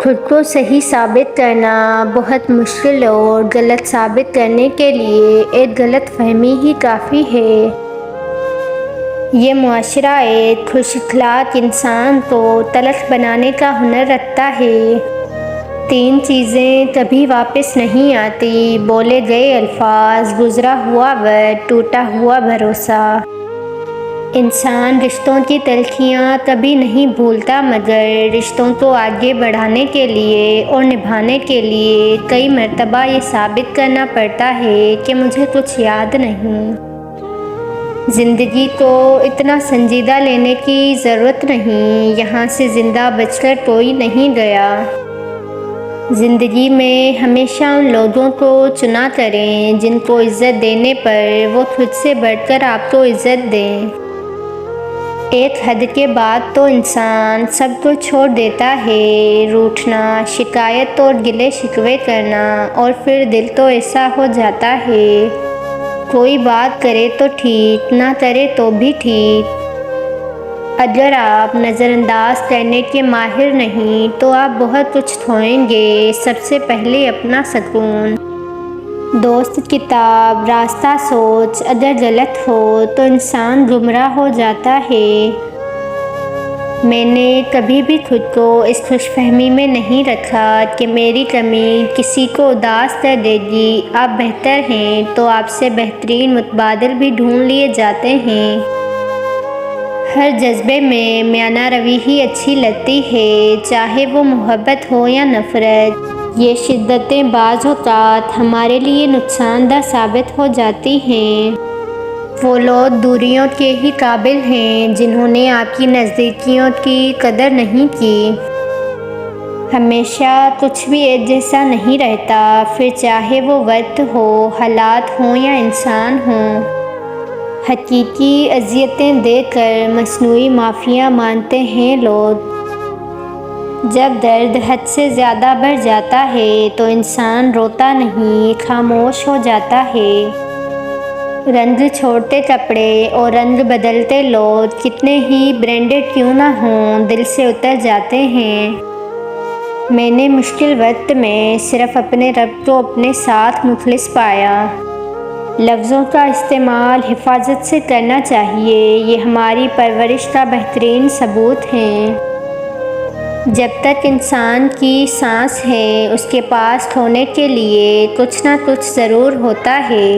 خود کو صحیح ثابت کرنا بہت مشکل اور غلط ثابت کرنے کے لیے ایک غلط فہمی ہی کافی ہے۔ یہ معاشرہ ایک خوش اخلاق انسان کو تلخ بنانے کا ہنر رکھتا ہے۔ 3 چیزیں کبھی واپس نہیں آتی: بولے گئے الفاظ، گزرا ہوا وقت، ٹوٹا ہوا بھروسہ۔ انسان رشتوں کی تلخیاں کبھی نہیں بھولتا، مگر رشتوں کو آگے بڑھانے کے لیے اور نبھانے کے لیے کئی مرتبہ یہ ثابت کرنا پڑتا ہے کہ مجھے کچھ یاد نہیں۔ زندگی کو اتنا سنجیدہ لینے کی ضرورت نہیں، یہاں سے زندہ بچ کر کوئی نہیں گیا۔ زندگی میں ہمیشہ ان لوگوں کو چنا کریں جن کو عزت دینے پر وہ خود سے بڑھ کر آپ کو عزت دیں۔ ایک حد کے بعد تو انسان سب کو چھوڑ دیتا ہے، روٹھنا، شکایت اور گلے شکوے کرنا، اور پھر دل تو ایسا ہو جاتا ہے کوئی بات کرے تو ٹھیک، نہ کرے تو بھی ٹھیک۔ اگر آپ نظر انداز کرنے کے ماہر نہیں تو آپ بہت کچھ کھوئیں گے، سب سے پہلے اپنا سکون۔ دوست کتاب، راستہ سوچ اگر غلط ہو تو انسان گمراہ ہو جاتا ہے۔ میں نے کبھی بھی خود کو اس خوش فہمی میں نہیں رکھا کہ میری کمی کسی کو اداس کر دے گی۔ آپ بہتر ہیں تو آپ سے بہترین متبادل بھی ڈھونڈ لیے جاتے ہیں۔ ہر جذبے میں میانہ روی ہی اچھی لگتی ہے، چاہے وہ محبت ہو یا نفرت۔ یہ شدتیں بعض اوقات ہمارے لیے نقصان دہ ثابت ہو جاتی ہیں۔ وہ لوگ دوریوں کے ہی قابل ہیں جنہوں نے آپ کی نزدیکیوں کی قدر نہیں کی۔ ہمیشہ کچھ بھی ایک جیسا نہیں رہتا، پھر چاہے وہ وقت ہو، حالات ہوں یا انسان ہوں۔ حقیقی اذیتیں دے کر مصنوعی معافیاں مانگتے ہیں لوگ۔ جب درد حد سے زیادہ بڑھ جاتا ہے تو انسان روتا نہیں، خاموش ہو جاتا ہے۔ رنگ چھوڑتے کپڑے اور رنگ بدلتے لوگ کتنے ہی برانڈڈ کیوں نہ ہوں، دل سے اتر جاتے ہیں۔ میں نے مشکل وقت میں صرف اپنے رب کو اپنے ساتھ مخلص پایا۔ لفظوں کا استعمال حفاظت سے کرنا چاہیے، یہ ہماری پرورش کا بہترین ثبوت ہے۔ جب تک انسان کی سانس ہے، اس کے پاس کھونے کے لیے کچھ نہ کچھ ضرور ہوتا ہے۔